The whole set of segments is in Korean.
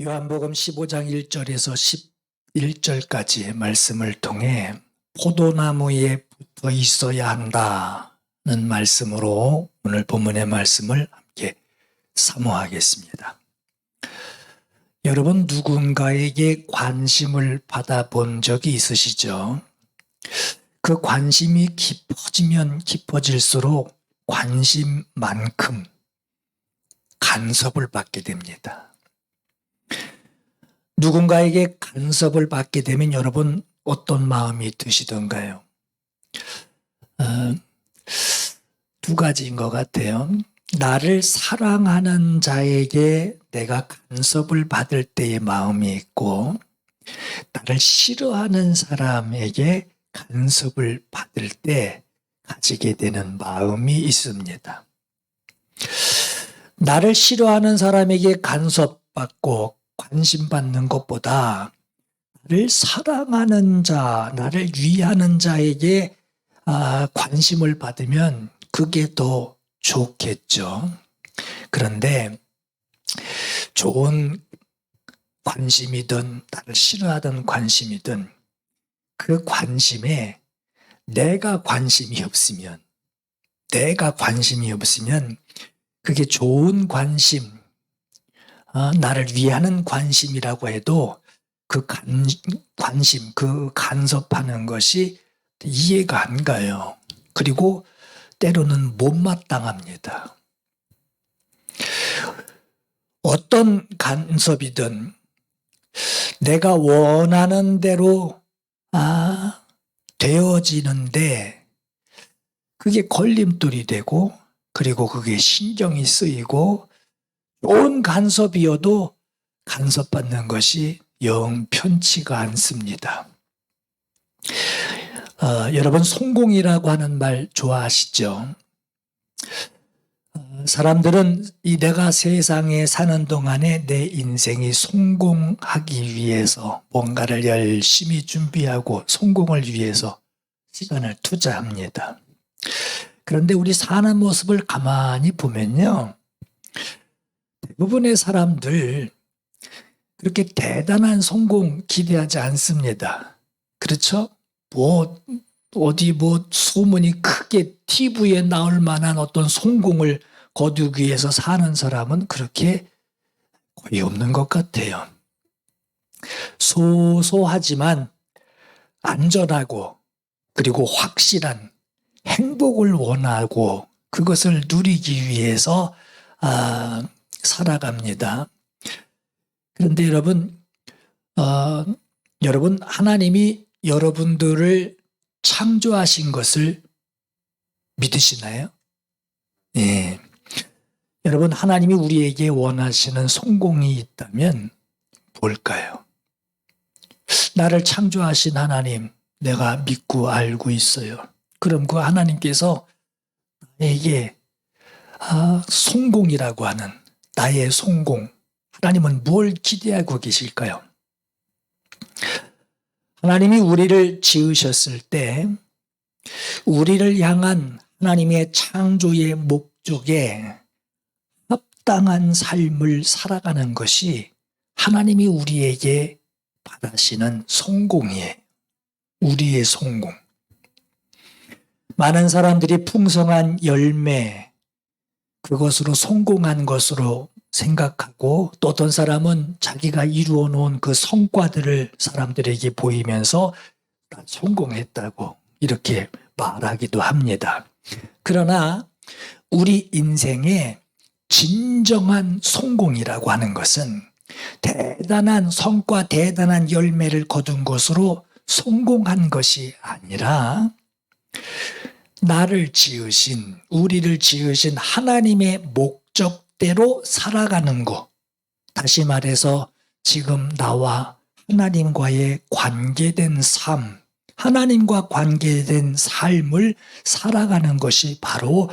요한복음 15장 1절에서 11절까지의 말씀을 통해 포도나무에 붙어 있어야 한다는 말씀으로 오늘 본문의 말씀을 함께 사모하겠습니다. 여러분, 누군가에게 관심을 받아본 적이 있으시죠? 그 관심이 깊어지면 깊어질수록 관심만큼 간섭을 받게 됩니다. 누군가에게 간섭을 받게 되면 여러분 어떤 마음이 드시던가요? 두 가지인 것 같아요. 나를 사랑하는 자에게 내가 간섭을 받을 때의 마음이 있고, 나를 싫어하는 사람에게 간섭을 받을 때 가지게 되는 마음이 있습니다. 나를 싫어하는 사람에게 간섭받고 관심받는 것보다 나를 사랑하는 자, 나를 위하는 자에게 관심을 받으면 그게 더 좋겠죠. 그런데 좋은 관심이든 나를 싫어하던 관심이든 그 관심에 내가 관심이 없으면 그게 좋은 관심, 나를 위하는 관심이라고 해도 그 관심, 그 간섭하는 것이 이해가 안 가요. 그리고 때로는 못마땅합니다. 어떤 간섭이든 내가 원하는 대로 되어지는데 그게 걸림돌이 되고, 그리고 그게 신경이 쓰이고, 좋은 간섭이어도 간섭받는 것이 영 편치가 않습니다. 여러분, 성공이라고 하는 말 좋아하시죠? 사람들은 내가 세상에 사는 동안에 내 인생이 성공하기 위해서 뭔가를 열심히 준비하고 성공을 위해서 시간을 투자합니다. 그런데 우리 사는 모습을 가만히 보면요, 대부분의 사람들 그렇게 대단한 성공 기대하지 않습니다. 그렇죠? 어디 소문이 크게 TV에 나올 만한 어떤 성공을 거두기 위해서 사는 사람은 그렇게 거의 없는 것 같아요. 소소하지만 안전하고 그리고 확실한 행복을 원하고 그것을 누리기 위해서 살아갑니다. 그런데 여러분, 하나님이 여러분들을 창조하신 것을 믿으시나요? 예. 여러분, 하나님이 우리에게 원하시는 성공이 있다면 뭘까요? 나를 창조하신 하나님, 내가 믿고 알고 있어요. 그럼 그 하나님께서 나에게 성공이라고 하는 나의 성공, 하나님은 뭘 기대하고 계실까요? 하나님이 우리를 지으셨을 때 우리를 향한 하나님의 창조의 목적에 합당한 삶을 살아가는 것이 하나님이 우리에게 바라시는 성공이에요. 우리의 성공. 많은 사람들이 풍성한 열매, 그것으로 성공한 것으로 생각하고, 또 어떤 사람은 자기가 이루어 놓은 그 성과들을 사람들에게 보이면서 난 성공했다고 이렇게 말하기도 합니다. 그러나 우리 인생의 진정한 성공이라고 하는 것은 대단한 성과, 대단한 열매를 거둔 것으로 성공한 것이 아니라 나를 지으신, 우리를 지으신 하나님의 목적대로 살아가는 것. 다시 말해서 지금 나와 하나님과의 관계된 삶, 하나님과 관계된 삶을 살아가는 것이 바로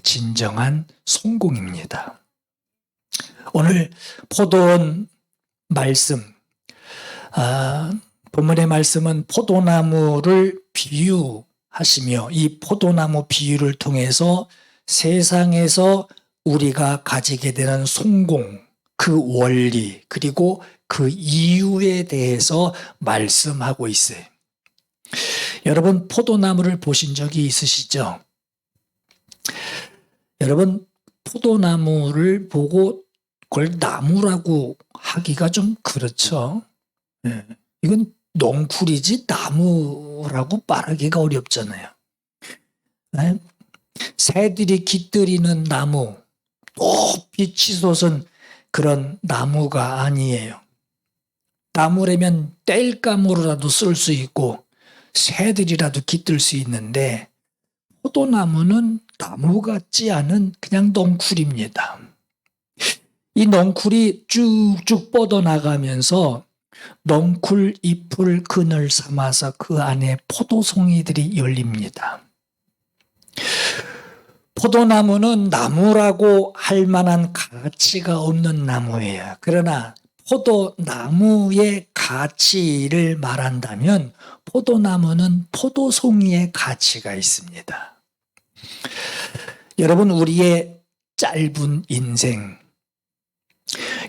진정한 성공입니다. 오늘 포도원 말씀, 본문의 말씀은 포도나무를 비유하시며 이 포도나무 비유를 통해서 세상에서 우리가 가지게 되는 성공, 그 원리 그리고 그 이유에 대해서 말씀하고 있어요. 여러분 포도나무를 보신 적이 있으시죠? 여러분 포도나무를 보고 그걸 나무라고 하기가 좀 그렇죠. 네. 이건 넝쿨이지 나무라고 말하기가 어렵잖아요. 네? 새들이 깃들이는 나무, 높이 치솟은 그런 나무가 아니에요. 나무라면 땔감으로라도 쓸 수 있고 새들이라도 깃들 수 있는데 포도나무는 나무 같지 않은 그냥 넝쿨입니다. 이 넝쿨이 쭉쭉 뻗어나가면서 넝쿨 잎을 그늘 삼아서 그 안에 포도송이들이 열립니다. 포도나무는 나무라고 할 만한 가치가 없는 나무예요. 그러나 포도나무의 가치를 말한다면 포도나무는 포도송이의 가치가 있습니다. 여러분, 우리의 짧은 인생,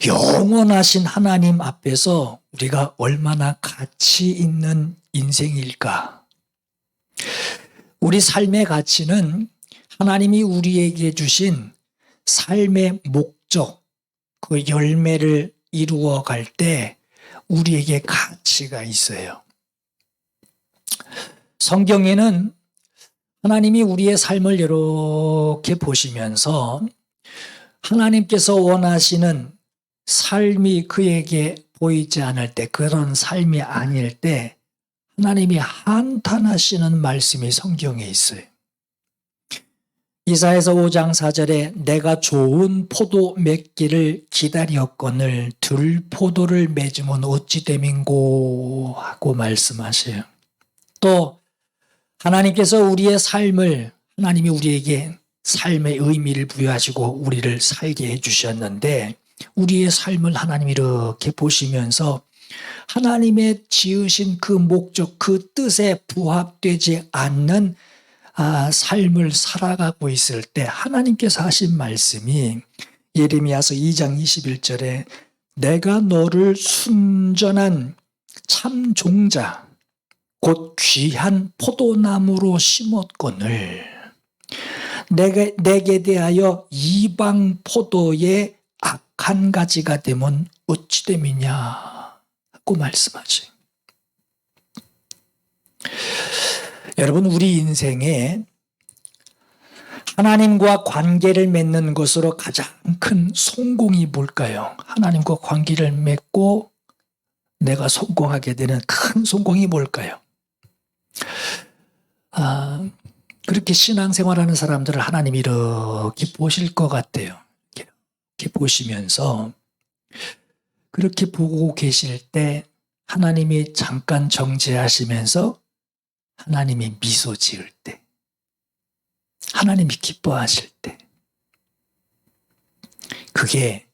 영원하신 하나님 앞에서 우리가 얼마나 가치 있는 인생일까? 우리 삶의 가치는 하나님이 우리에게 주신 삶의 목적, 그 열매를 이루어 갈 때 우리에게 가치가 있어요. 성경에는 하나님이 우리의 삶을 이렇게 보시면서 하나님께서 원하시는 삶이 그에게 보이지 않을 때, 그런 삶이 아닐 때 하나님이 한탄하시는 말씀이 성경에 있어요. 이사야서 5장 4절에 내가 좋은 포도 맺기를 기다렸거늘 들포도를 맺으면 어찌 됨인고 하고 말씀하세요. 또 하나님께서 우리의 삶을, 하나님이 우리에게 삶의 의미를 부여하시고 우리를 살게 해주셨는데 우리의 삶을 하나님이 이렇게 보시면서 하나님의 지으신 그 목적, 그 뜻에 부합되지 않는 삶을 살아가고 있을 때 하나님께서 하신 말씀이 예레미야서 2장 21절에 내가 너를 순전한 참 종자 곧 귀한 포도나무로 심었거늘 내게 대하여 이방 포도의 악한 가지가 되면 어찌 됨이냐 하고 말씀하지. 여러분, 우리 인생에 하나님과 관계를 맺는 것으로 가장 큰 성공이 뭘까요? 하나님과 관계를 맺고 내가 성공하게 되는 큰 성공이 뭘까요? 그렇게 신앙생활하는 사람들을 하나님이 이렇게 보실 것 같아요. 이렇게 보시면서 그렇게 보고 계실 때 하나님이 잠깐 정지하시면서 하나님이 미소 지을 때, 하나님이 기뻐하실 때, 그게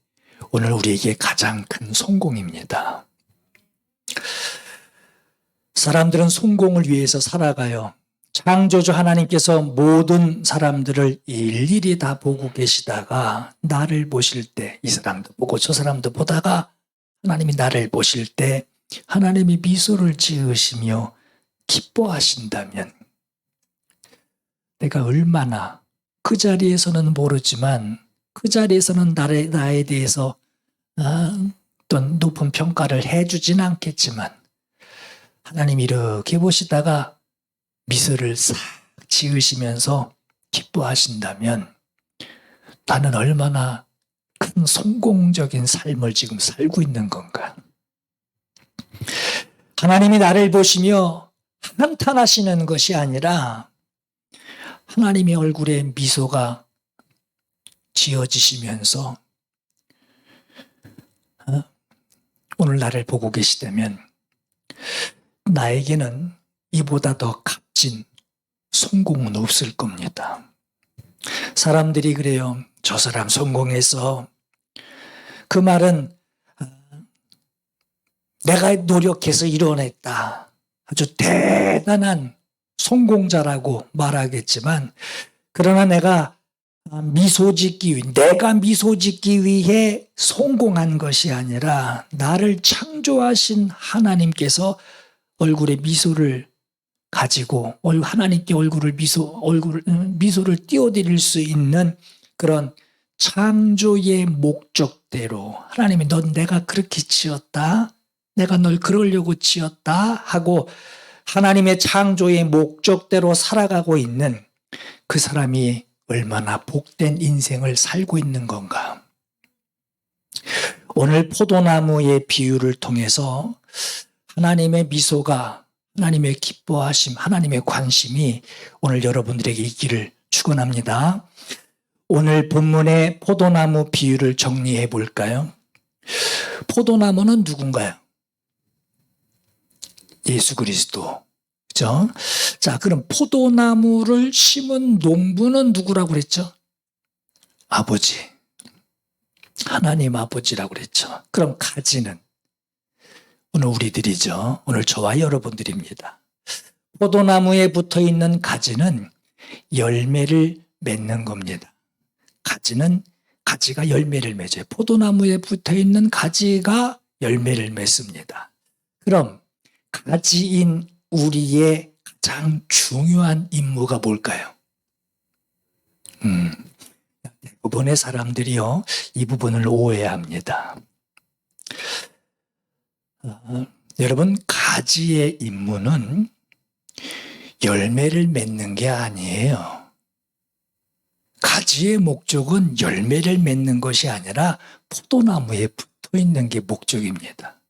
오늘 우리에게 가장 큰 성공입니다. 사람들은 성공을 위해서 살아가요. 창조주 하나님께서 모든 사람들을 일일이 다 보고 계시다가 나를 보실 때, 이 사람도 보고 저 사람도 보다가 하나님이 나를 보실 때 하나님이 미소를 지으시며 기뻐하신다면 내가 얼마나, 그 자리에서는 모르지만 그 자리에서는 나에 대해서 어떤 높은 평가를 해주진 않겠지만 하나님이 이렇게 보시다가 미소를 싹 지으시면서 기뻐하신다면 나는 얼마나 큰 성공적인 삶을 지금 살고 있는 건가. 하나님이 나를 보시며 한탄하시는 것이 아니라 하나님의 얼굴에 미소가 지어지시면서 오늘 나를 보고 계시다면 나에게는 이보다 더 값진 성공은 없을 겁니다. 사람들이 그래요. 저 사람 성공해서. 그 말은 내가 노력해서 이뤄냈다. 아주 대단한 성공자라고 말하겠지만, 그러나 내가 미소 짓기 위해, 내가 미소 짓기 위해 성공한 것이 아니라 나를 창조하신 하나님께서 얼굴에 미소를 가지고 하나님께 미소를 띄워드릴 수 있는 그런 창조의 목적대로 하나님이 넌 내가 그렇게 지었다. 내가 널 그러려고 지었다 하고 하나님의 창조의 목적대로 살아가고 있는 그 사람이 얼마나 복된 인생을 살고 있는 건가. 오늘 포도나무의 비유를 통해서 하나님의 미소가, 하나님의 기뻐하심, 하나님의 관심이 오늘 여러분들에게 있기를 축원합니다. 오늘 본문의 포도나무 비유를 정리해 볼까요? 포도나무는 누군가요? 예수 그리스도. 그죠? 자, 그럼 포도나무를 심은 농부는 누구라고 그랬죠? 아버지. 하나님 아버지라고 그랬죠. 그럼 가지는? 오늘 우리들이죠. 오늘 저와 여러분들입니다. 포도나무에 붙어 있는 가지는 열매를 맺는 겁니다. 가지가 열매를 맺어요. 포도나무에 붙어 있는 가지가 열매를 맺습니다. 그럼 가지인 우리의 가장 중요한 임무가 뭘까요? 대부분의 사람들이요, 이 부분을 오해합니다. 여러분, 가지의 임무는 열매를 맺는 게 아니에요. 가지의 목적은 열매를 맺는 것이 아니라 포도나무에 붙어 있는 게 목적입니다.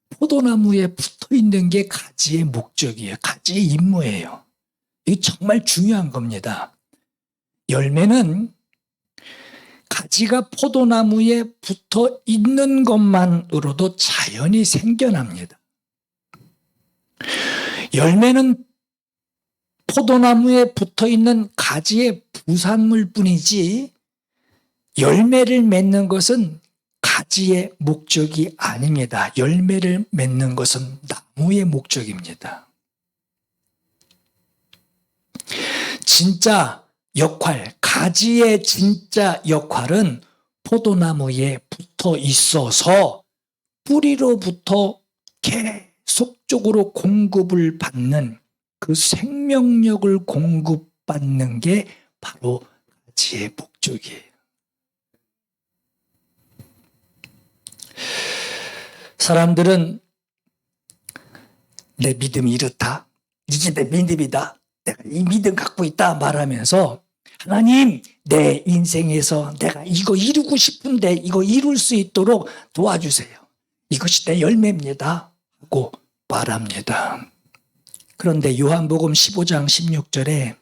포도나무에 붙어 있는 게 가지의 목적이에요. 가지의 임무예요. 이게 정말 중요한 겁니다. 열매는 가지가 포도나무에 붙어 있는 것만으로도 자연히 생겨납니다. 열매는 포도나무에 붙어 있는 가지의 부산물 뿐이지 열매를 맺는 것은 가지의 목적이 아닙니다. 열매를 맺는 것은 나무의 목적입니다. 진짜 역할, 가지의 진짜 역할은 포도나무에 붙어 있어서 뿌리로부터 계속적으로 공급을 받는 그 생명력을 공급받는 게 바로 가지의 목적이에요. 사람들은 내 믿음이 이렇다. 이제 내 믿음이다. 내가 이 믿음 갖고 있다 말하면서 하나님, 내 인생에서 내가 이거 이루고 싶은데 이거 이룰 수 있도록 도와주세요. 이것이 내 열매입니다. 하고 말합니다. 그런데 요한복음 15장 16절에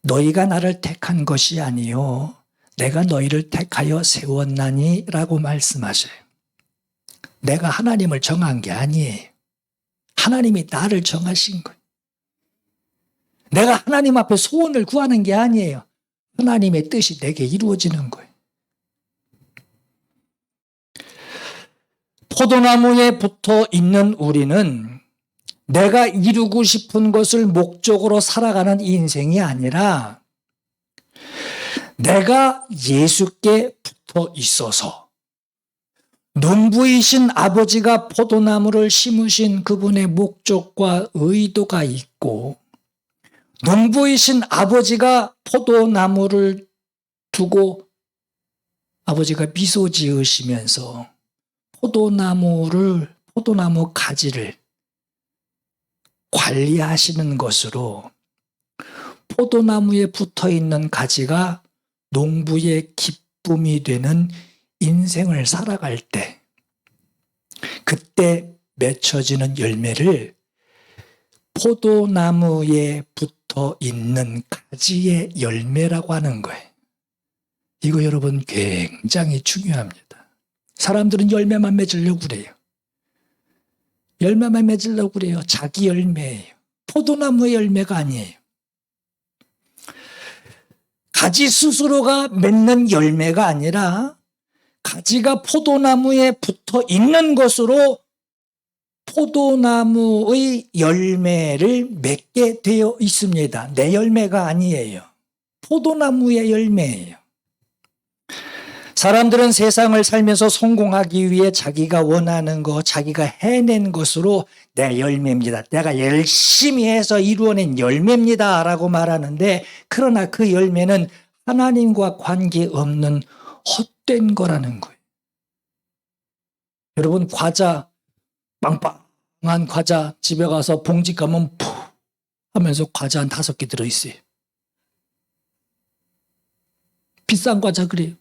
너희가 나를 택한 것이 아니요 내가 너희를 택하여 세웠나니 라고 말씀하셔요. 내가 하나님을 정한 게 아니에요. 하나님이 나를 정하신 거예요. 내가 하나님 앞에 소원을 구하는 게 아니에요. 하나님의 뜻이 내게 이루어지는 거예요. 포도나무에 붙어 있는 우리는 내가 이루고 싶은 것을 목적으로 살아가는 인생이 아니라 내가 예수께 붙어 있어서 농부이신 아버지가 포도나무를 심으신 그분의 목적과 의도가 있고 농부이신 아버지가 포도나무를 두고 아버지가 미소 지으시면서 포도나무 가지를 관리하시는 것으로 포도나무에 붙어 있는 가지가 농부의 기쁨이 되는 인생을 살아갈 때 그때 맺혀지는 열매를 포도나무에 붙어 있는 가지의 열매라고 하는 거예요. 이거 여러분 굉장히 중요합니다. 사람들은 열매만 맺으려고 그래요. 열매만 맺으려고 그래요. 자기 열매예요. 포도나무의 열매가 아니에요. 가지 스스로가 맺는 열매가 아니라 가지가 포도나무에 붙어 있는 것으로 포도나무의 열매를 맺게 되어 있습니다. 내 열매가 아니에요. 포도나무의 열매예요. 사람들은 세상을 살면서 성공하기 위해 자기가 원하는 것, 자기가 해낸 것으로 내 열매입니다. 내가 열심히 해서 이루어낸 열매입니다. 라고 말하는데, 그러나 그 열매는 하나님과 관계없는 헛된 거라는 거예요. 여러분, 과자, 빵빵한 과자 집에 가서 봉지 가면 푹 하면서 과자 한 5개 들어있어요. 비싼 과자 그래요.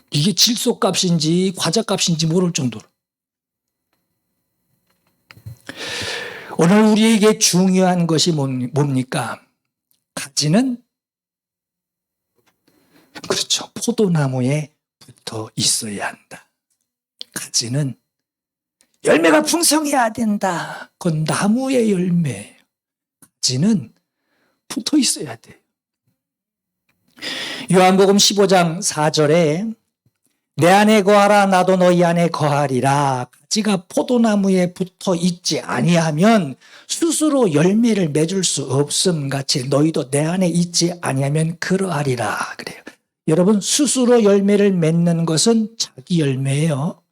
이게 질소값인지 과자값인지 모를 정도로. 오늘 우리에게 중요한 것이 뭡니까? 가지는 그렇죠. 포도나무에 붙어 있어야 한다. 가지는 열매가 풍성해야 된다. 그건 나무의 열매예요. 가지는 붙어 있어야 돼요. 요한복음 15장 4절에 내 안에 거하라 나도 너희 안에 거하리라. 가지가 포도나무에 붙어 있지 아니하면 스스로 열매를 맺을 수 없음 같이 너희도 내 안에 있지 아니하면 그러하리라. 그래요. 여러분, 스스로 열매를 맺는 것은 자기 열매예요.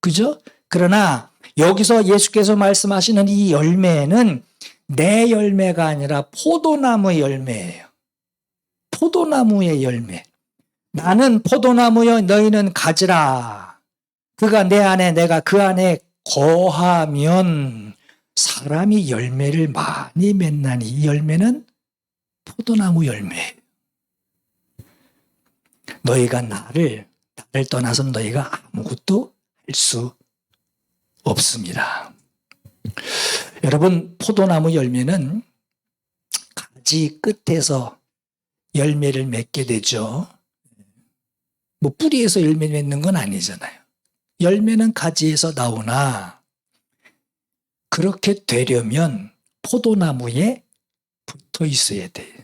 그죠? 그러나 여기서 예수께서 말씀하시는 이 열매는 내 열매가 아니라 포도나무의 열매예요. 포도나무의 열매. 나는 포도나무여 너희는 가지라. 그가 내 안에 내가 그 안에 거하면 사람이 열매를 많이 맺나니 이 열매는 포도나무 열매예요. 너희가 나를 떠나서 너희가 아무것도 할 수 없습니다. 여러분, 포도나무 열매는 가지 끝에서 열매를 맺게 되죠. 뭐 뿌리에서 열매 맺는 건 아니잖아요. 열매는 가지에서 나오나 그렇게 되려면 포도나무에 붙어 있어야 돼요.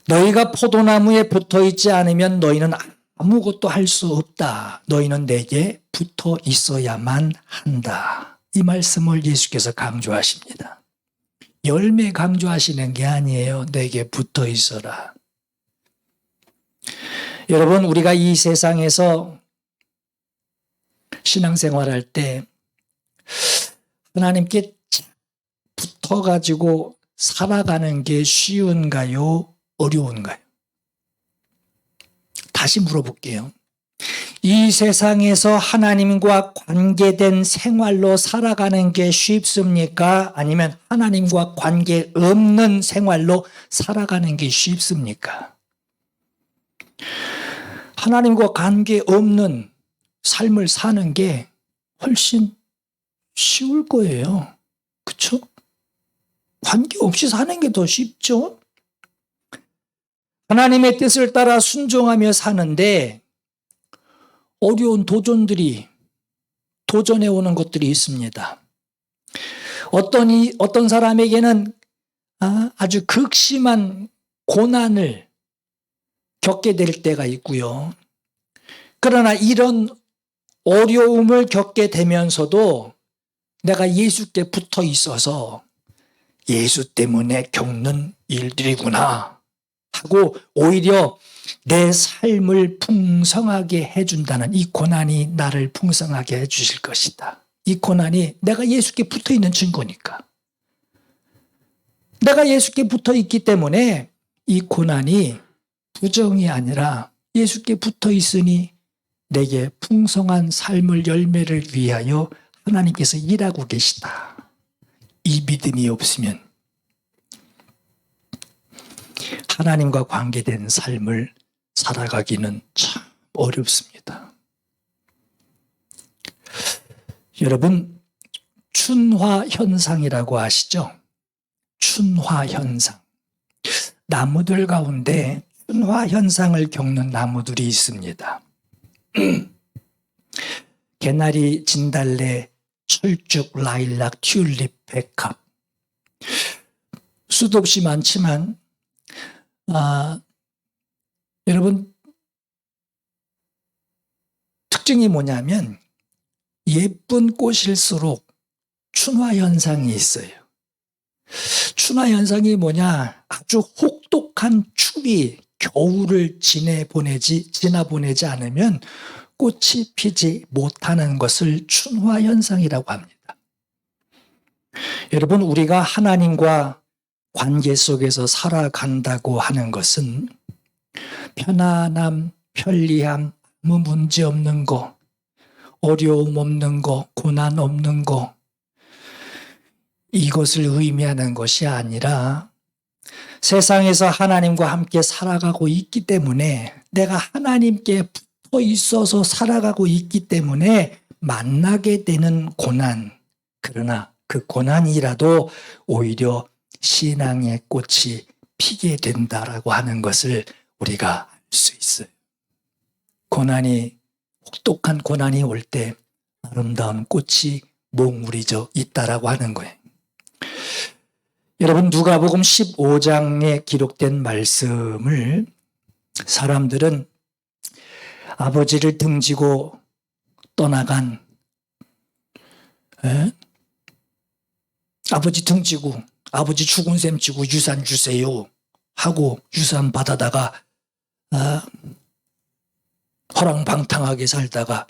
너희가 포도나무에 붙어 있지 않으면 너희는 아무것도 할 수 없다. 너희는 내게 붙어 있어야만 한다. 이 말씀을 예수께서 강조하십니다. 열매 강조하시는 게 아니에요. 내게 붙어 있어라. 여러분, 우리가 이 세상에서 신앙생활할 때 하나님께 붙어가지고 살아가는 게 쉬운가요? 어려운가요? 다시 물어볼게요. 이 세상에서 하나님과 관계된 생활로 살아가는 게 쉽습니까? 아니면 하나님과 관계 없는 생활로 살아가는 게 쉽습니까? 하나님과 관계 없는 삶을 사는 게 훨씬 쉬울 거예요. 그렇죠? 관계 없이 사는 게 더 쉽죠? 하나님의 뜻을 따라 순종하며 사는데 어려운 도전해 오는 것들이 있습니다. 어떤 사람에게는 아주 극심한 고난을 겪게 될 때가 있고요. 그러나 이런 어려움을 겪게 되면서도 내가 예수께 붙어 있어서 예수 때문에 겪는 일들이구나 하고 오히려 내 삶을 풍성하게 해준다는 이 고난이 나를 풍성하게 해주실 것이다. 이 고난이 내가 예수께 붙어 있는 증거니까. 내가 예수께 붙어 있기 때문에 이 고난이 부정이 아니라 예수께 붙어 있으니 내게 풍성한 삶을 열매를 위하여 하나님께서 일하고 계시다. 이 믿음이 없으면 하나님과 관계된 삶을 살아가기는 참 어렵습니다. 여러분, 춘화 현상이라고 아시죠? 춘화 현상. 나무들 가운데 춘화 현상을 겪는 나무들이 있습니다. 개나리, 진달래, 철쭉, 라일락, 튤립, 백합. 수도 없이 많지만 여러분, 특징이 뭐냐면 예쁜 꽃일수록 춘화 현상이 있어요. 춘화 현상이 뭐냐? 아주 혹독한 추위, 겨울을 지나보내지 않으면 꽃이 피지 못하는 것을 춘화 현상이라고 합니다. 여러분, 우리가 하나님과 관계 속에서 살아간다고 하는 것은 편안함, 편리함, 아무 문제 없는 거, 어려움 없는 거, 고난 없는 거, 이것을 의미하는 것이 아니라 세상에서 하나님과 함께 살아가고 있기 때문에, 내가 하나님께 붙어 있어서 살아가고 있기 때문에 만나게 되는 고난, 그러나 그 고난이라도 오히려 신앙의 꽃이 피게 된다라고 하는 것을 우리가 알 수 있어요. 혹독한 고난이 올 때 아름다운 꽃이 몽우리져 있다라고 하는 거예요. 여러분, 누가복음 15장에 기록된 말씀을 사람들은 아버지를 등지고 떠나간, 아버지 등지고 아버지 죽은 셈 치고 유산 주세요 하고 유산 받아다가 허랑방탕하게 살다가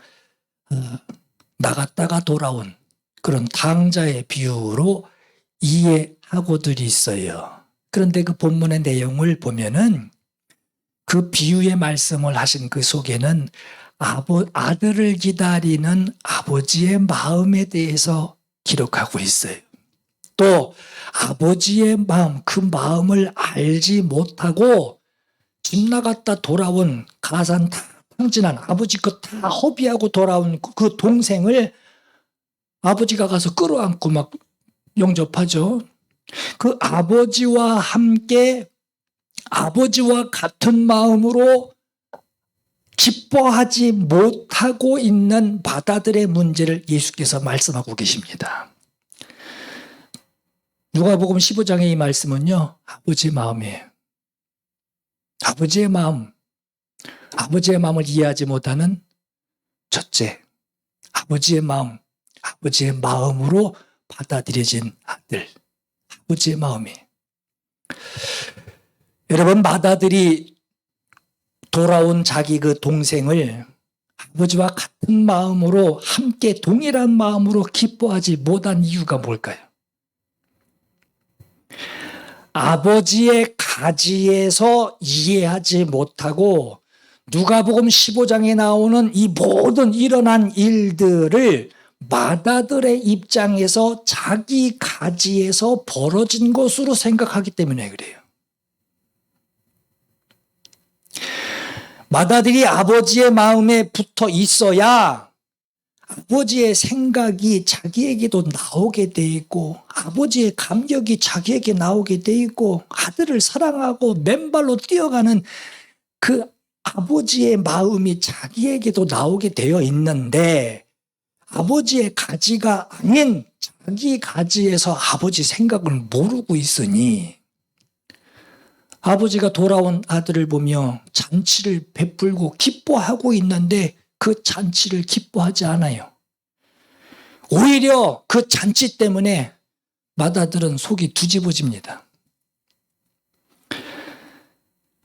나갔다가 돌아온 그런 탕자의 비유로 이해하고들이 있어요. 그런데 그 본문의 내용을 보면은 그 비유의 말씀을 하신 그 속에는 아들을 기다리는 아버지의 마음에 대해서 기록하고 있어요. 또 아버지의 마음, 그 마음을 알지 못하고 집 나갔다 돌아온 가산 탕진한 아버지 그 다 허비하고 돌아온 그 동생을 아버지가 가서 끌어안고 막 영접하죠. 그 아버지와 함께 아버지와 같은 마음으로 기뻐하지 못하고 있는 바다들의 문제를 예수께서 말씀하고 계십니다. 누가복음 15장의 이 말씀은요, 아버지의 마음이에요. 아버지의 마음을 이해하지 못하는 첫째, 아버지의 마음으로 받아들여진 아들, 아버지의 마음이에요. 여러분, 맏아들이 돌아온 자기 그 동생을 아버지와 같은 마음으로, 함께 동일한 마음으로 기뻐하지 못한 이유가 뭘까요? 아버지의 가지에서 이해하지 못하고 누가복음 15장에 나오는 이 모든 일어난 일들을 맏아들의 입장에서 자기 가지에서 벌어진 것으로 생각하기 때문에 그래요. 맏아들이 아버지의 마음에 붙어 있어야 아버지의 생각이 자기에게도 나오게 돼 있고, 아버지의 감격이 자기에게 나오게 돼 있고, 아들을 사랑하고 맨발로 뛰어가는 그 아버지의 마음이 자기에게도 나오게 되어 있는데, 아버지의 가지가 아닌 자기 가지에서 아버지 생각을 모르고 있으니 아버지가 돌아온 아들을 보며 잔치를 베풀고 기뻐하고 있는데 그 잔치를 기뻐하지 않아요. 오히려 그 잔치 때문에 맏아들은 속이 뒤집어집니다.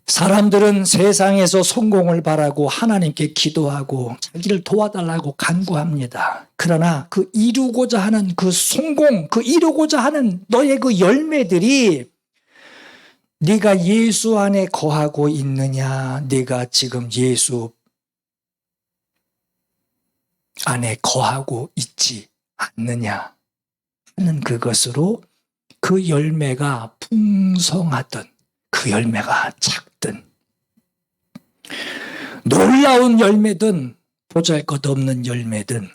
사람들은 세상에서 성공을 바라고 하나님께 기도하고 자기를 도와달라고 간구합니다. 그러나 그 이루고자 하는 그 성공, 그 이루고자 하는 너의 그 열매들이 네가 예수 안에 거하고 있느냐, 네가 지금 예수 안에 거하고 있지 않느냐 하는 그것으로 그 열매가 풍성하든 그 열매가 작든, 놀라운 열매든 보잘것없는 열매든,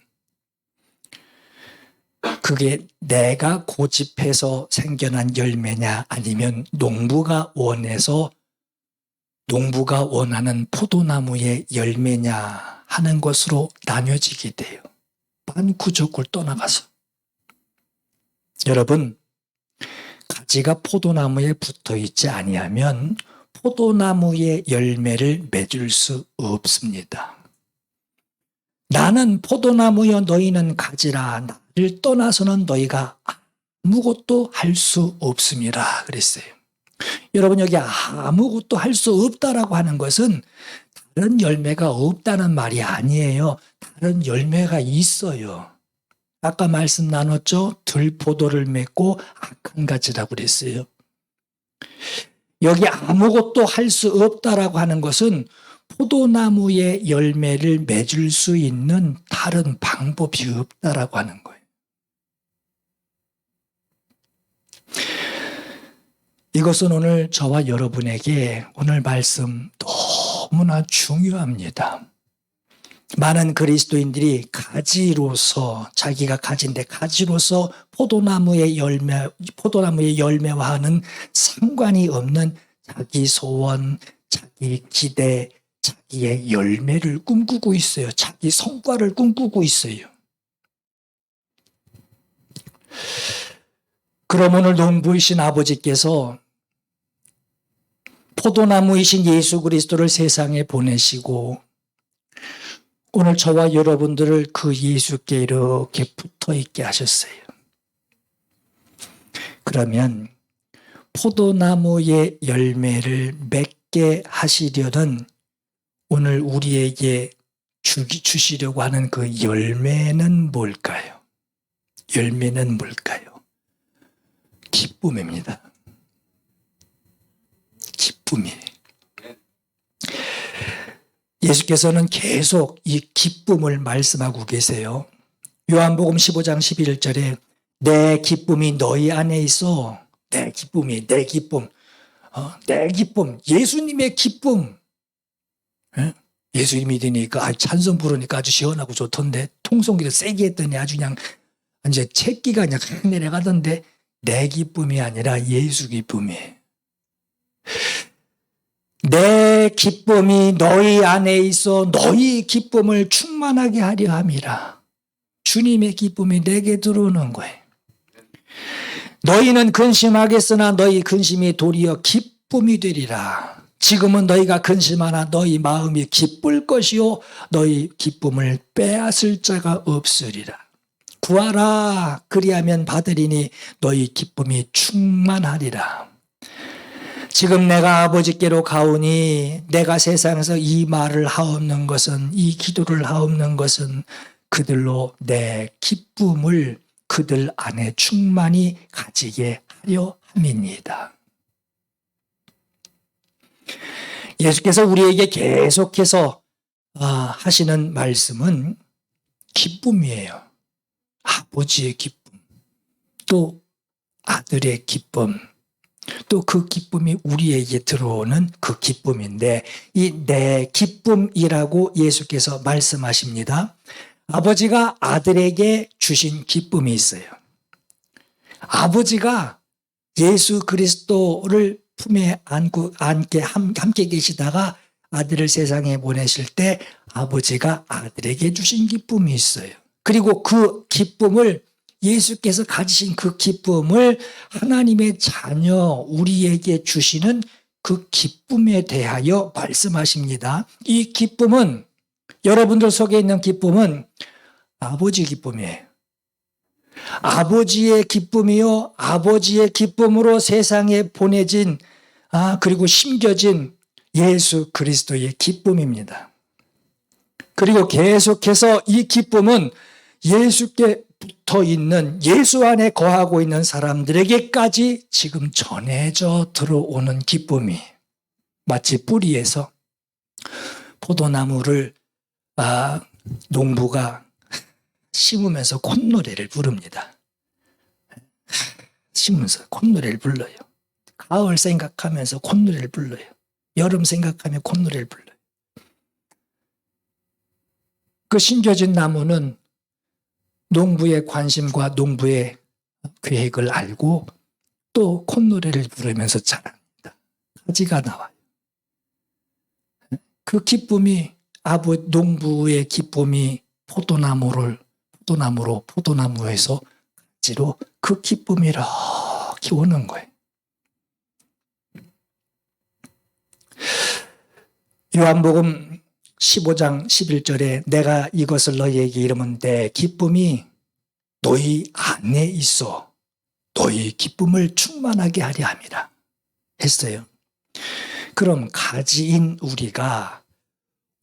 그게 내가 고집해서 생겨난 열매냐 아니면 농부가 원하는 포도나무의 열매냐 하는 것으로 나뉘어지게 돼요. 반구족을 떠나가서. 여러분, 가지가 포도나무에 붙어 있지 아니하면 포도나무의 열매를 맺을 수 없습니다. 나는 포도나무여 너희는 가지라, 나를 떠나서는 너희가 아무것도 할 수 없습니다. 그랬어요. 여러분, 여기 아무것도 할 수 없다라고 하는 것은 다른 열매가 없다는 말이 아니에요. 다른 열매가 있어요. 아까 말씀 나눴죠? 들포도를 맺고 악한 가지라고 그랬어요. 여기 아무것도 할 수 없다라고 하는 것은 포도나무의 열매를 맺을 수 있는 다른 방법이 없다라고 하는 거예요. 이것은 오늘 저와 여러분에게 오늘 말씀 너무나 중요합니다. 많은 그리스도인들이 가지로서 자기가 가진데 가지로서 포도나무의 열매와는 상관이 없는 자기 소원, 자기 기대, 자기의 열매를 꿈꾸고 있어요. 자기 성과를 꿈꾸고 있어요. 그럼 오늘 농부이신 아버지께서 포도나무이신 예수 그리스도를 세상에 보내시고 오늘 저와 여러분들을 그 예수께 이렇게 붙어 있게 하셨어요. 그러면 포도나무의 열매를 맺게 하시려는 오늘 우리에게 주시려고 하는 그 열매는 뭘까요? 열매는 뭘까요? 기쁨입니다. 기쁨이에요. 예수께서는 계속 이 기쁨을 말씀하고 계세요. 요한복음 15장 11절에 내 기쁨이 너희 안에 있어. 내 기쁨이, 내 기쁨. 내 기쁨, 예수님의 기쁨. 예수님이 되니까 찬송 부르니까 아주 시원하고 좋던데 통성기를 세게 했더니 아주 그냥 이제 채기가 그냥 확 내려가던데 내 기쁨이 아니라 예수 기쁨이에요. 내 기쁨이 너희 안에 있어 너희 기쁨을 충만하게 하려 함이라. 주님의 기쁨이 내게 들어오는 거예요. 너희는 근심하겠으나 너희 근심이 도리어 기쁨이 되리라. 지금은 너희가 근심하나 너희 마음이 기쁠 것이요 너희 기쁨을 빼앗을 자가 없으리라. 구하라 그리하면 받으리니 너희 기쁨이 충만하리라. 지금 내가 아버지께로 가오니 내가 세상에서 이 말을 하옵는 것은 이 기도를 하옵는 것은 그들로 내 기쁨을 그들 안에 충만히 가지게 하려 함이니이다. 예수께서 우리에게 계속해서 하시는 말씀은 기쁨이에요. 아버지의 기쁨, 또 아들의 기쁨, 또 그 기쁨이 우리에게 들어오는 그 기쁨인데 이 내 기쁨이라고 예수께서 말씀하십니다. 아버지가 아들에게 주신 기쁨이 있어요. 아버지가 예수 그리스도를 품에 안게 함께 계시다가 아들을 세상에 보내실 때 아버지가 아들에게 주신 기쁨이 있어요. 그리고 그 기쁨을 예수께서 가지신 그 기쁨을 하나님의 자녀 우리에게 주시는 그 기쁨에 대하여 말씀하십니다. 이 기쁨은 여러분들 속에 있는 기쁨은 아버지 기쁨이에요. 아버지의 기쁨이요 아버지의 기쁨으로 세상에 보내진 그리고 심겨진 예수 그리스도의 기쁨입니다. 그리고 계속해서 이 기쁨은 예수께 붙어 있는 예수 안에 거하고 있는 사람들에게까지 지금 전해져 들어오는 기쁨이 마치 뿌리에서 포도나무를 농부가 심으면서 콧노래를 부릅니다. 심으면서 콧노래를 불러요. 가을 생각하면서 콧노래를 불러요. 여름 생각하며 콧노래를 불러요. 그 심겨진 나무는 농부의 관심과 농부의 계획을 알고 또 콧노래를 부르면서 자랍니다. 가지가 나와요. 그 기쁨이 농부의 기쁨이 포도나무에서 가지로 그 기쁨이 이렇게 오는 거예요. 요한복음 15장 11절에 내가 이것을 너희에게 이르면 내 기쁨이 너희 안에 있어. 너희 기쁨을 충만하게 하려 함이라 했어요. 그럼 가지인 우리가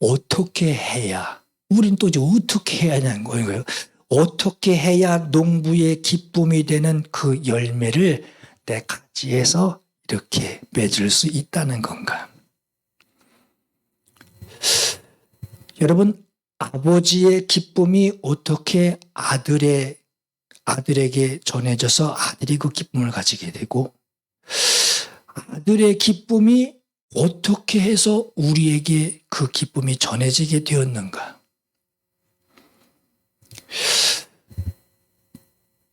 어떻게 해야, 우린 또 이제 어떻게 해야 하는 거예요? 어떻게 해야 농부의 기쁨이 되는 그 열매를 내 가지에서 이렇게 맺을 수 있다는 건가? 여러분, 아버지의 기쁨이 어떻게 아들에게 전해져서 아들이 그 기쁨을 가지게 되고, 아들의 기쁨이 어떻게 해서 우리에게 그 기쁨이 전해지게 되었는가?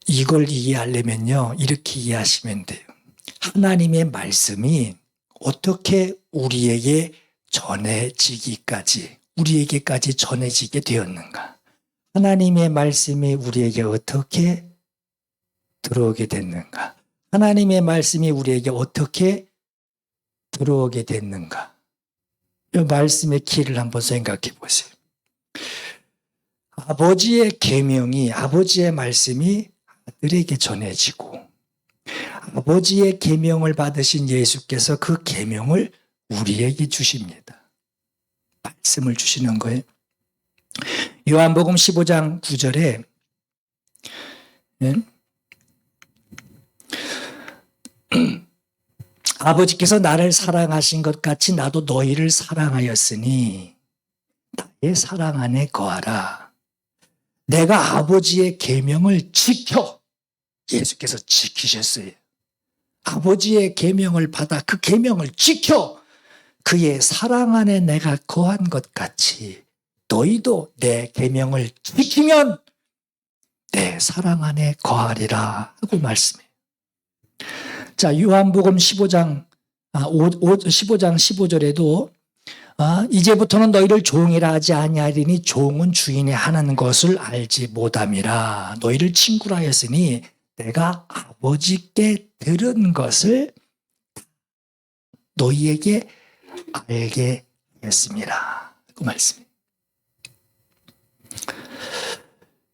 이걸 이해하려면요, 이렇게 이해하시면 돼요. 하나님의 말씀이 어떻게 우리에게 전해지기까지, 우리에게까지 전해지게 되었는가? 하나님의 말씀이 우리에게 어떻게 들어오게 됐는가? 하나님의 말씀이 우리에게 어떻게 들어오게 됐는가? 이 말씀의 길을 한번 생각해 보세요. 아버지의 계명이, 아버지의 말씀이 아들에게 전해지고, 아버지의 계명을 받으신 예수께서 그 계명을 우리에게 주십니다. 말씀을 주시는 거예요. 요한복음 15장 9절에 아버지께서 나를 사랑하신 것 같이 나도 너희를 사랑하였으니 나의 사랑 안에 거하라. 내가 아버지의 계명을 지켜. 예수께서 지키셨어요. 아버지의 계명을 받아 그 계명을 지켜 그의 사랑 안에 내가 거한 것 같이 너희도 내 계명을 지키면 내 사랑 안에 거하리라 하고 말씀해요. 자, 요한복음 15장 15절에도 이제부터는 너희를 종이라 하지 아니하리니 종은 주인의 하는 것을 알지 못함이라. 너희를 친구라 했으니 내가 아버지께 들은 것을 너희에게 알게 했습니다. 그 말씀.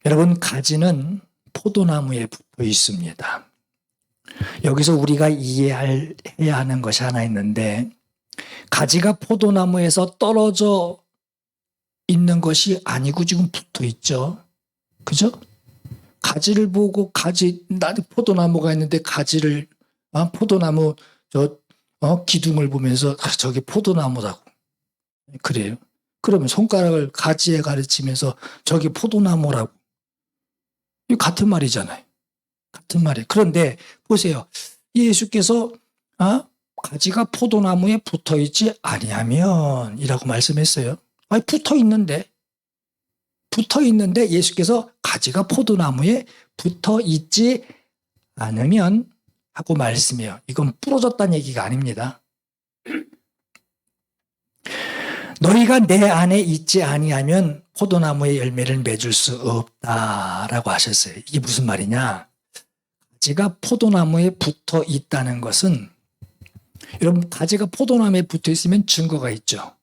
여러분, 가지는 포도나무에 붙어 있습니다. 여기서 우리가 이해해야 하는 것이 하나 있는데, 가지가 포도나무에서 떨어져 있는 것이 아니고 지금 붙어 있죠. 그죠? 가지를 보고 포도나무가 있는데 가지를, 포도나무 기둥을 보면서 저게 포도나무라고. 그래요. 그러면 손가락을 가지에 가르치면서 저게 포도나무라고. 이거 같은 말이잖아요. 같은 말이에요. 그런데 보세요. 예수께서 가지가 포도나무에 붙어있지 아니하면 이라고 말씀했어요. 아니, 붙어있는데 예수께서 가지가 포도나무에 붙어있지 않으면 하고 말씀해요. 이건 부러졌다는 얘기가 아닙니다. 너희가 내 안에 있지 아니하면 포도나무의 열매를 맺을 수 없다라고 하셨어요. 이게 무슨 말이냐? 가지가 포도나무에 붙어 있다는 것은, 여러분, 가지가 포도나무에 붙어 있으면 증거가 있죠.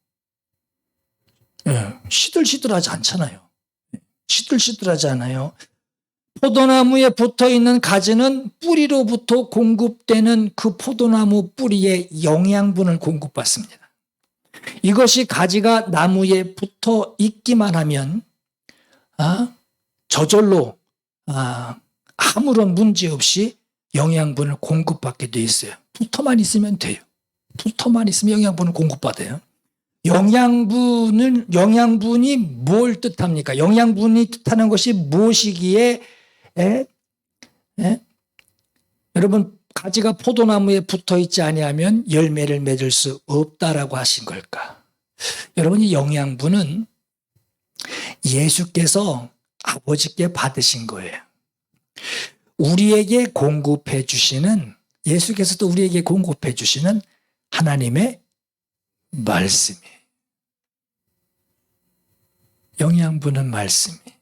시들시들하지 않잖아요. 시들시들하지 않아요. 포도나무에 붙어 있는 가지는 뿌리로부터 공급되는 그 포도나무 뿌리에 영양분을 공급받습니다. 이것이 가지가 나무에 붙어 있기만 하면 저절로 아무런 문제 없이 영양분을 공급받게 돼 있어요. 붙어만 있으면 돼요. 붙어만 있으면 영양분을 공급받아요. 영양분이 뭘 뜻합니까? 영양분이 뜻하는 것이 무엇이기에 여러분, 가지가 포도나무에 붙어 있지 아니하면 열매를 맺을 수 없다라고 하신 걸까? 여러분, 이 영양분은 예수께서 아버지께 받으신 거예요. 우리에게 공급해 주시는, 예수께서도 우리에게 공급해 주시는 하나님의 말씀이에요. 영양분은 말씀이에요.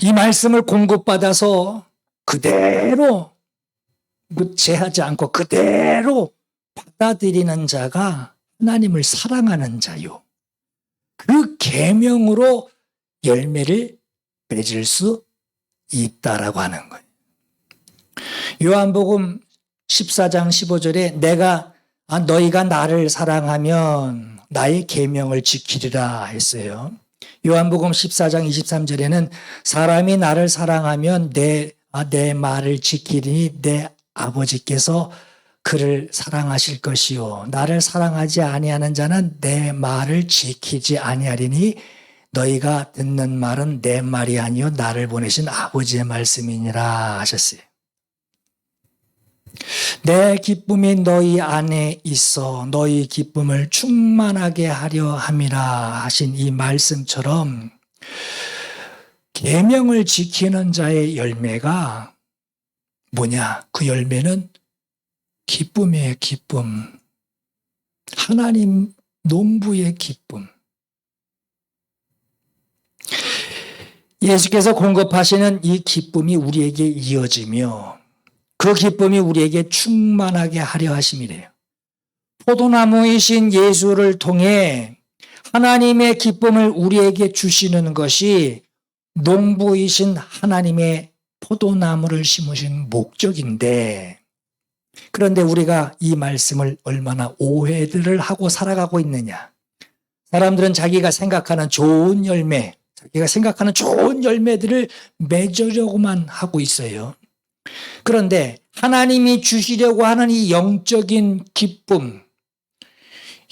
이 말씀을 공급받아서 그대로 제하지 않고 그대로 받아들이는 자가 하나님을 사랑하는 자요. 그 계명으로 열매를 맺을 수 있다라고 하는 거예요. 요한복음 14장 15절에 너희가 나를 사랑하면 나의 계명을 지키리라 했어요. 요한복음 14장 23절에는 사람이 나를 사랑하면 내 말을 지키리니 내 아버지께서 그를 사랑하실 것이요 나를 사랑하지 아니하는 자는 내 말을 지키지 아니하리니 너희가 듣는 말은 내 말이 아니요 나를 보내신 아버지의 말씀이니라 하셨어요. 내 기쁨이 너희 안에 있어 너희 기쁨을 충만하게 하려 함이라 하신 이 말씀처럼 계명을 지키는 자의 열매가 뭐냐? 그 열매는 기쁨이에요. 기쁨. 하나님 농부의 기쁨. 예수께서 공급하시는 이 기쁨이 우리에게 이어지며 그 기쁨이 우리에게 충만하게 하려 하심이래요. 포도나무이신 예수를 통해 하나님의 기쁨을 우리에게 주시는 것이 농부이신 하나님의 포도나무를 심으신 목적인데, 그런데 우리가 이 말씀을 얼마나 오해들을 하고 살아가고 있느냐. 사람들은 자기가 생각하는 좋은 열매들을 맺으려고만 하고 있어요. 그런데 하나님이 주시려고 하는 이 영적인 기쁨,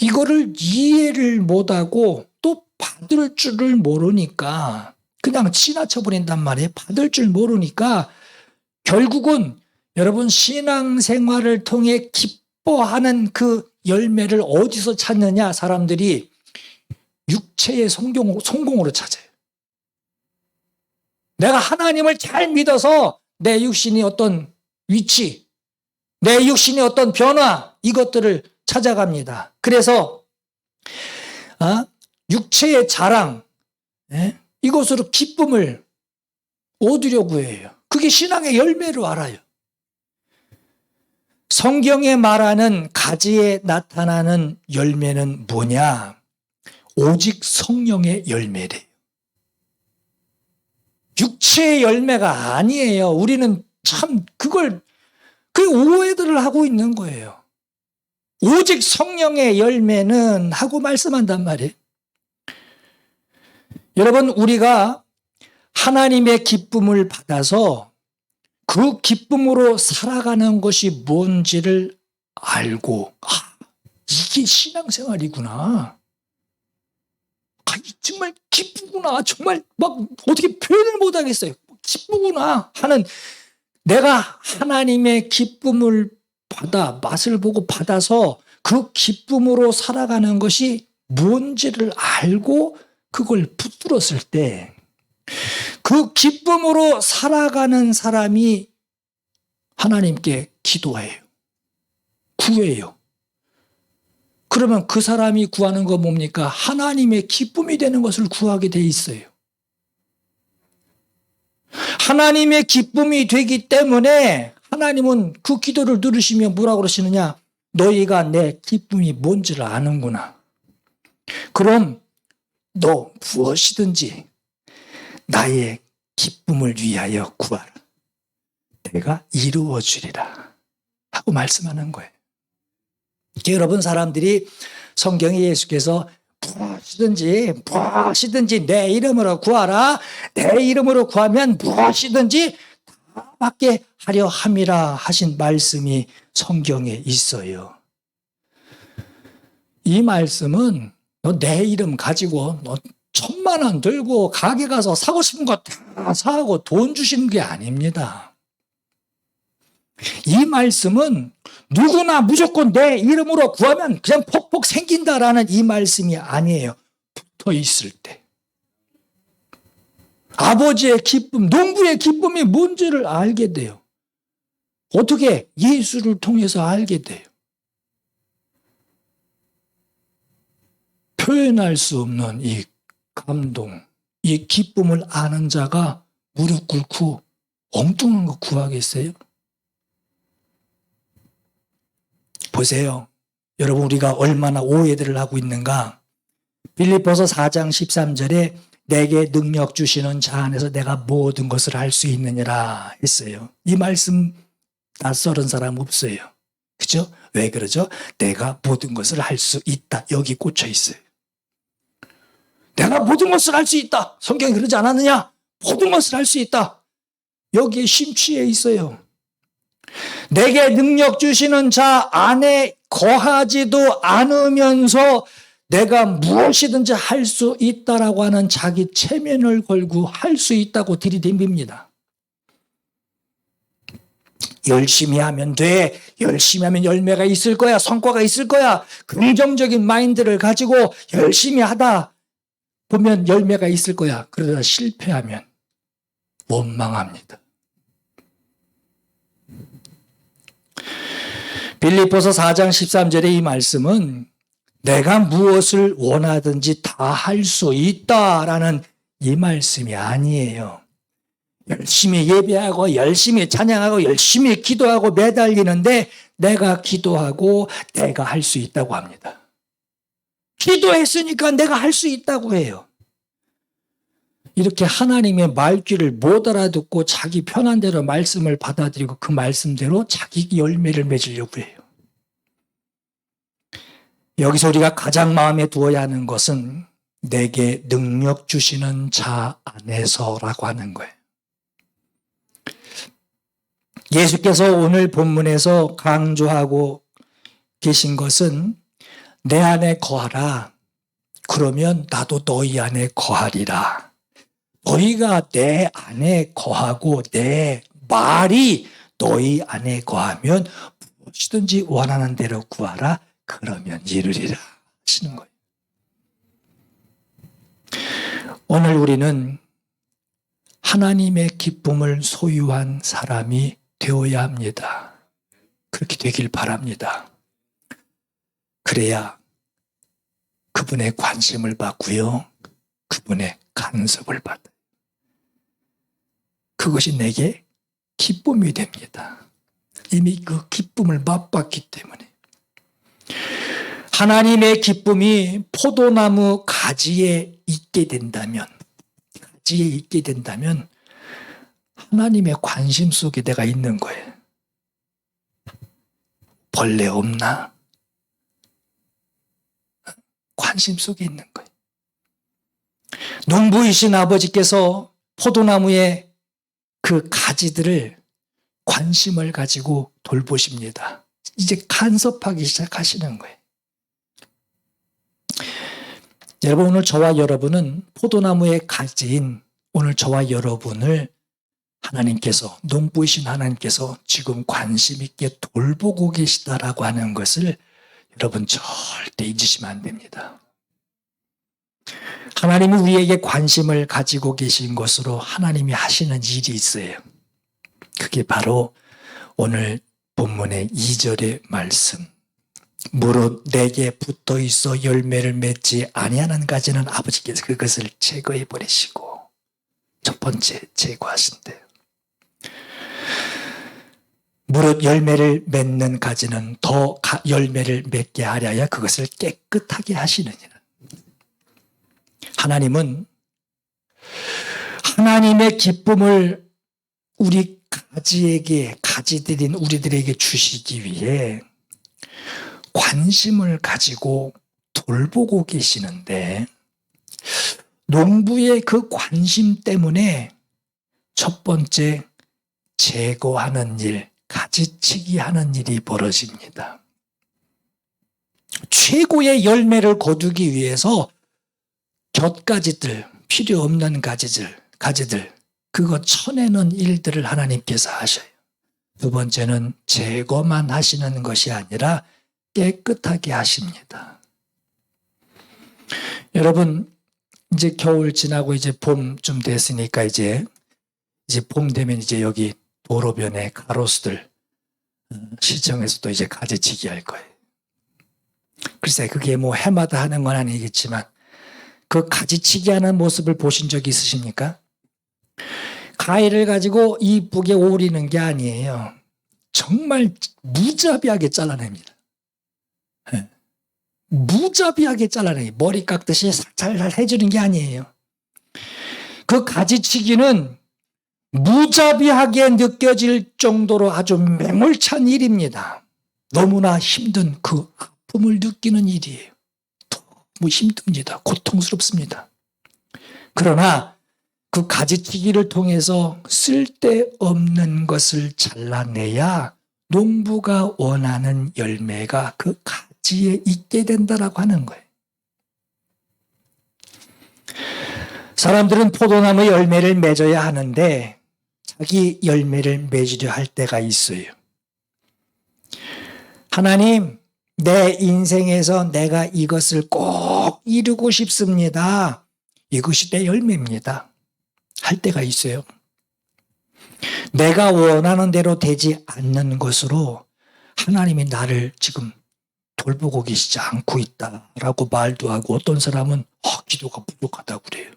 이거를 이해를 못하고 또 받을 줄을 모르니까 그냥 지나쳐버린단 말이에요. 받을 줄 모르니까 결국은 여러분 신앙생활을 통해 기뻐하는 그 열매를 어디서 찾느냐? 사람들이 육체의 성공으로 찾아요. 내가 하나님을 잘 믿어서 내 육신이 어떤 위치, 내 육신이 어떤 변화, 이것들을 찾아갑니다. 그래서 육체의 자랑, 이것으로 기쁨을 얻으려고 해요. 그게 신앙의 열매로 알아요. 성경에 말하는 가지에 나타나는 열매는 뭐냐? 오직 성령의 열매래요. 육체의 열매가 아니에요. 우리는 참 그 오해들을 하고 있는 거예요. 오직 성령의 열매는 하고 말씀한단 말이에요. 여러분, 우리가 하나님의 기쁨을 받아서 그 기쁨으로 살아가는 것이 뭔지를 알고, 이게 신앙생활이구나. 정말 기쁘구나. 정말 막 어떻게 표현을 못하겠어요. 기쁘구나 하는, 내가 하나님의 기쁨을 받아, 맛을 보고 받아서 그 기쁨으로 살아가는 것이 뭔지를 알고 그걸 붙들었을 때 그 기쁨으로 살아가는 사람이 하나님께 기도해요. 구해요. 그러면 그 사람이 구하는 거 뭡니까? 하나님의 기쁨이 되는 것을 구하게 돼 있어요. 하나님의 기쁨이 되기 때문에 하나님은 그 기도를 들으시며 뭐라고 그러시느냐? 너희가 내 기쁨이 뭔지를 아는구나. 그럼 너 무엇이든지 나의 기쁨을 위하여 구하라. 내가 이루어 주리라. 하고 말씀하는 거예요. 여러분, 사람들이 성경에 예수께서 무엇이든지 내 이름으로 구하라. 내 이름으로 구하면 무엇이든지 다 받게 하려 함이라 하신 말씀이 성경에 있어요. 이 말씀은 너 내 이름 가지고 너 1,000,000원 들고 가게 가서 사고 싶은 거 다 사고 돈 주시는 게 아닙니다. 이 말씀은 누구나 무조건 내 이름으로 구하면 그냥 폭폭 생긴다라는 이 말씀이 아니에요. 붙어 있을 때. 아버지의 기쁨, 농부의 기쁨이 뭔지를 알게 돼요. 어떻게? 예수를 통해서 알게 돼요. 표현할 수 없는 이 감동, 이 기쁨을 아는 자가 무릎 꿇고 엉뚱한 거 구하겠어요? 보세요. 여러분, 우리가 얼마나 오해들을 하고 있는가. 빌립보서 4장 13절에 내게 능력 주시는 자 안에서 내가 모든 것을 할 수 있느니라 했어요. 이 말씀 낯설은 사람 없어요. 그죠? 왜 그러죠? 내가 모든 것을 할 수 있다. 여기 꽂혀 있어요. 내가 모든 것을 할 수 있다. 성경이 그러지 않았느냐? 모든 것을 할 수 있다. 여기에 심취해 있어요. 내게 능력 주시는 자 안에 거하지도 않으면서 내가 무엇이든지 할 수 있다라고 하는 자기 체면을 걸고 할 수 있다고 들이댑니다. 열심히 하면 돼. 열심히 하면 열매가 있을 거야. 성과가 있을 거야. 긍정적인 마인드를 가지고 열심히 하다 보면 열매가 있을 거야. 그러다 실패하면 원망합니다. 빌립보서 4장 13절의 이 말씀은 내가 무엇을 원하든지 다 할 수 있다라는 이 말씀이 아니에요. 열심히 예배하고 열심히 찬양하고 열심히 기도하고 매달리는데 내가 기도하고 내가 할 수 있다고 합니다. 기도했으니까 내가 할 수 있다고 해요. 이렇게 하나님의 말귀를 못 알아듣고 자기 편한 대로 말씀을 받아들이고 그 말씀대로 자기 열매를 맺으려고 해요. 여기서 우리가 가장 마음에 두어야 하는 것은 내게 능력 주시는 자 안에서라고 하는 거예요. 예수께서 오늘 본문에서 강조하고 계신 것은 내 안에 거하라. 그러면 나도 너희 안에 거하리라. 너희가 내 안에 거하고 내 말이 너희 안에 거하면 무엇이든지 원하는 대로 구하라. 그러면 이루리라 하시는 거예요. 오늘 우리는 하나님의 기쁨을 소유한 사람이 되어야 합니다. 그렇게 되길 바랍니다. 그래야 그분의 관심을 받고요. 그분의 간섭을 받아요. 그것이 내게 기쁨이 됩니다. 이미 그 기쁨을 맛봤기 때문에. 하나님의 기쁨이 포도나무 가지에 있게 된다면 하나님의 관심 속에 내가 있는 거예요. 벌레 없나? 관심 속에 있는 거예요. 농부이신 아버지께서 포도나무의 그 가지들을 관심을 가지고 돌보십니다. 이제 간섭하기 시작하시는 거예요. 여러분, 오늘 저와 여러분은 포도나무의 가지인 오늘 저와 여러분을 하나님께서, 농부이신 하나님께서 지금 관심 있게 돌보고 계시다라고 하는 것을 여러분 절대 잊으시면 안 됩니다. 하나님은 우리에게 관심을 가지고 계신 것으로 하나님이 하시는 일이 있어요. 그게 바로 오늘 본문의 2절의 말씀. 무릇 내게 붙어 있어 열매를 맺지 아니하는 가지는 아버지께서 그것을 제거해 버리시고, 첫 번째 제거하신대요. 무릇 열매를 맺는 가지는 더 열매를 맺게 하려야 그것을 깨끗하게 하시느니라. 하나님은 하나님의 기쁨을 우리 가지들인 우리들에게 주시기 위해 관심을 가지고 돌보고 계시는데, 농부의 그 관심 때문에 첫 번째 제거하는 일, 가지치기 하는 일이 벌어집니다. 최고의 열매를 거두기 위해서 곁가지들, 필요 없는 가지들 그거 쳐내는 일들을 하나님께서 하셔요. 두 번째는 제거만 하시는 것이 아니라 깨끗하게 하십니다. 여러분, 이제 겨울 지나고 이제 봄쯤 됐으니까 이제 봄 되면 이제 여기 도로변에 가로수들 시청에서도 이제 가지치기 할 거예요. 글쎄, 그게 뭐 해마다 하는 건 아니겠지만 그 가지치기 하는 모습을 보신 적 있으십니까? 가위를 가지고 이쁘게 오리는 게 아니에요. 정말 무자비하게 잘라냅니다. 무자비하게 잘라내요. 머리 깎듯이 살살 해주는 게 아니에요. 그 가지치기는 무자비하게 느껴질 정도로 아주 매몰찬 일입니다. 너무나 힘든 그 아픔을 느끼는 일이에요. 너무 힘듭니다. 고통스럽습니다. 그러나 그 가지치기를 통해서 쓸데없는 것을 잘라내야 농부가 원하는 열매가 그 가지에 있게 된다라고 하는 거예요. 사람들은 포도나무 열매를 맺어야 하는데 자기 열매를 맺으려 할 때가 있어요. 하나님, 내 인생에서 내가 이것을 꼭 이루고 싶습니다. 이것이 내 열매입니다. 할 때가 있어요. 내가 원하는 대로 되지 않는 것으로 하나님이 나를 지금 돌보고 계시지 않고 있다라고 말도 하고, 어떤 사람은 기도가 부족하다고 그래요.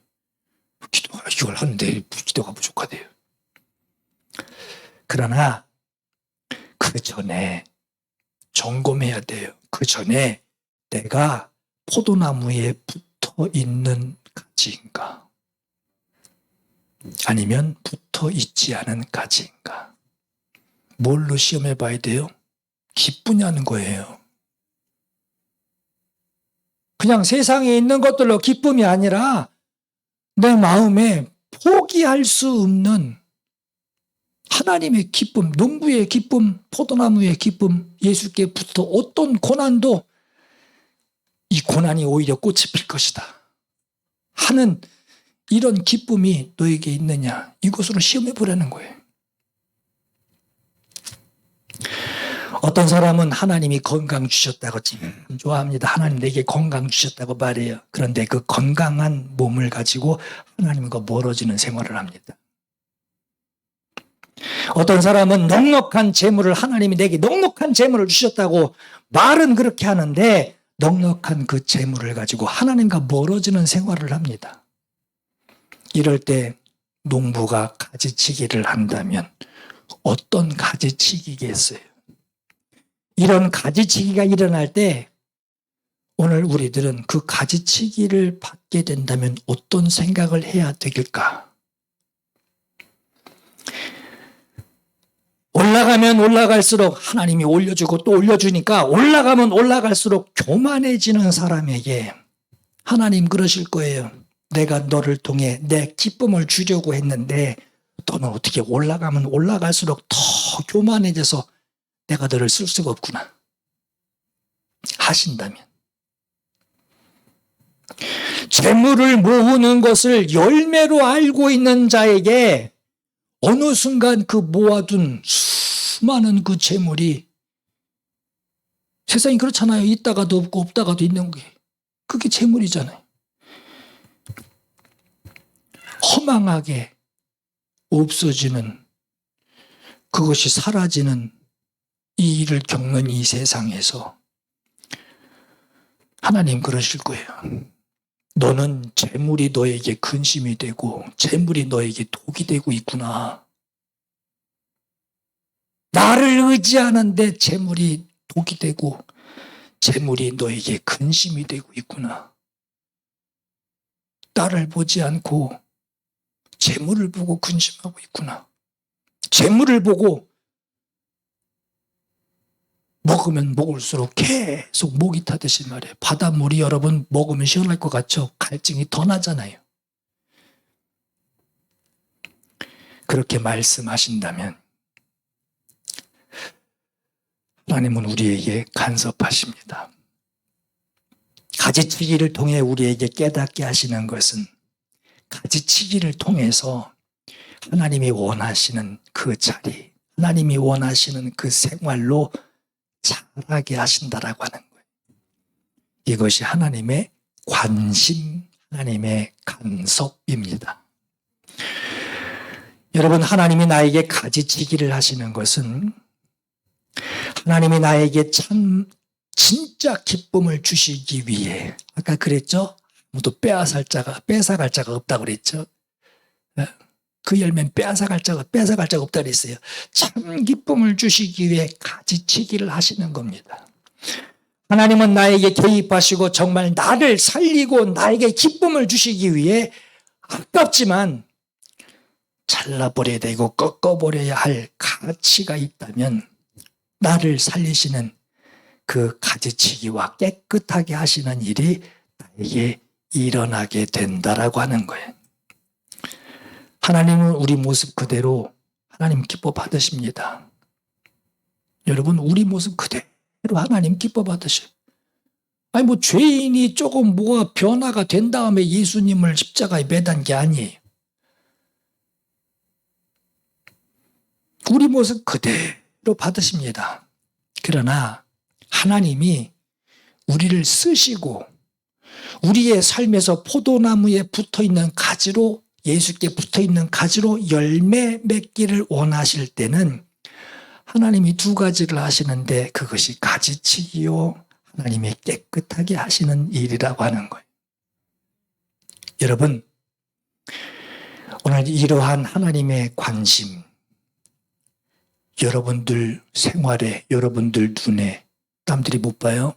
기도가 이걸 하는데 기도가 부족하대요. 그러나 그 전에 점검해야 돼요. 그 전에 내가 포도나무에 붙어 있는 가지인가? 아니면 붙어 있지 않은 가지인가? 뭘로 시험해 봐야 돼요? 기쁘냐는 거예요. 그냥 세상에 있는 것들로 기쁨이 아니라 내 마음에 포기할 수 없는 하나님의 기쁨, 농부의 기쁨, 포도나무의 기쁨, 예수께 붙어 어떤 고난도 이 고난이 오히려 꽃이 필 것이다 하는 이런 기쁨이 너에게 있느냐, 이것으로 시험해 보라는 거예요. 어떤 사람은 하나님이 건강 주셨다고 참 좋아합니다. 하나님 내게 건강 주셨다고 말해요. 그런데 그 건강한 몸을 가지고 하나님과 멀어지는 생활을 합니다. 어떤 사람은 넉넉한 재물을, 하나님이 내게 넉넉한 재물을 주셨다고 말은 그렇게 하는데 넉넉한 그 재물을 가지고 하나님과 멀어지는 생활을 합니다. 이럴 때 농부가 가지치기를 한다면 어떤 가지치기겠어요? 이런 가지치기가 일어날 때 오늘 우리들은 그 가지치기를 받게 된다면 어떤 생각을 해야 되길까? 올라가면 올라갈수록 하나님이 올려주고 또 올려주니까 올라가면 올라갈수록 교만해지는 사람에게 하나님 그러실 거예요. 내가 너를 통해 내 기쁨을 주려고 했는데 너는 어떻게 올라가면 올라갈수록 더 교만해져서 내가 너를 쓸 수가 없구나 하신다면, 재물을 모으는 것을 열매로 알고 있는 자에게 어느 순간 그 모아둔 수많은 그 재물이, 세상이 그렇잖아요. 있다가도 없고 없다가도 있는 게 그게 재물이잖아요. 허망하게 없어지는, 그것이 사라지는 이 일을 겪는 이 세상에서 하나님 그러실 거예요. 너는 재물이 너에게 근심이 되고 재물이 너에게 독이 되고 있구나. 나를 의지하는데 재물이 독이 되고 재물이 너에게 근심이 되고 있구나. 나를 보지 않고 재물을 보고 근심하고 있구나. 재물을 보고 먹으면 먹을수록 계속 목이 타듯이 말이에요. 바닷물이 여러분 먹으면 시원할 것 같죠? 갈증이 더 나잖아요. 그렇게 말씀하신다면 하나님은 우리에게 간섭하십니다. 가지치기를 통해 우리에게 깨닫게 하시는 것은 가지치기를 통해서 하나님이 원하시는 그 자리, 하나님이 원하시는 그 생활로 자라게 하신다라고 하는 거예요. 이것이 하나님의 관심, 하나님의 간섭입니다. 여러분, 하나님이 나에게 가지치기를 하시는 것은 하나님이 나에게 참 진짜 기쁨을 주시기 위해, 아까 그랬죠? 아무도 뺏어갈 자가 없다고 그랬죠? 그 열매는 뺏어갈 자가 없다고 그랬어요. 참 기쁨을 주시기 위해 가지치기를 하시는 겁니다. 하나님은 나에게 개입하시고 정말 나를 살리고 나에게 기쁨을 주시기 위해 아깝지만 잘라버려야 되고 꺾어버려야 할 가치가 있다면 나를 살리시는 그 가지치기와 깨끗하게 하시는 일이 나에게 일어나게 된다라고 하는 거예요. 하나님은 우리 모습 그대로 하나님 기뻐 받으십니다. 여러분, 우리 모습 그대로 하나님 기뻐 받으셔요. 아니 뭐 죄인이 조금 뭐가 변화가 된 다음에 예수님을 십자가에 매단 게 아니에요. 우리 모습 그대로 받으십니다. 그러나 하나님이 우리를 쓰시고 우리의 삶에서 포도나무에 붙어있는 가지로, 예수께 붙어있는 가지로 열매 맺기를 원하실 때는 하나님이 두 가지를 하시는데 그것이 가지치기요, 하나님이 깨끗하게 하시는 일이라고 하는 거예요. 여러분, 오늘 이러한 하나님의 관심, 여러분들 생활에, 여러분들 눈에, 남들이 못 봐요?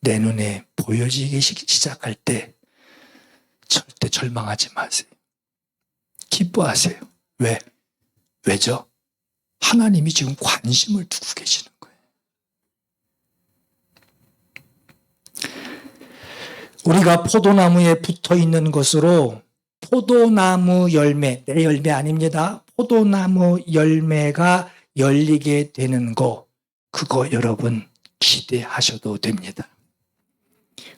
내 눈에 보여지기 시작할 때 절대 절망하지 마세요. 기뻐하세요. 왜? 왜죠? 하나님이 지금 관심을 두고 계시는 거예요. 우리가 포도나무에 붙어 있는 것으로 포도나무 열매, 내 열매 아닙니다. 포도나무 열매가 열리게 되는 거, 그거 여러분 기대하셔도 됩니다.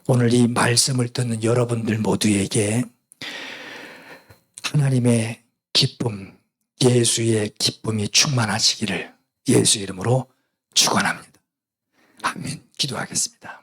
오늘 이 말씀을 듣는 여러분들 모두에게 하나님의 기쁨, 예수의 기쁨이 충만하시기를 예수 이름으로 축원합니다. 아멘. 기도하겠습니다.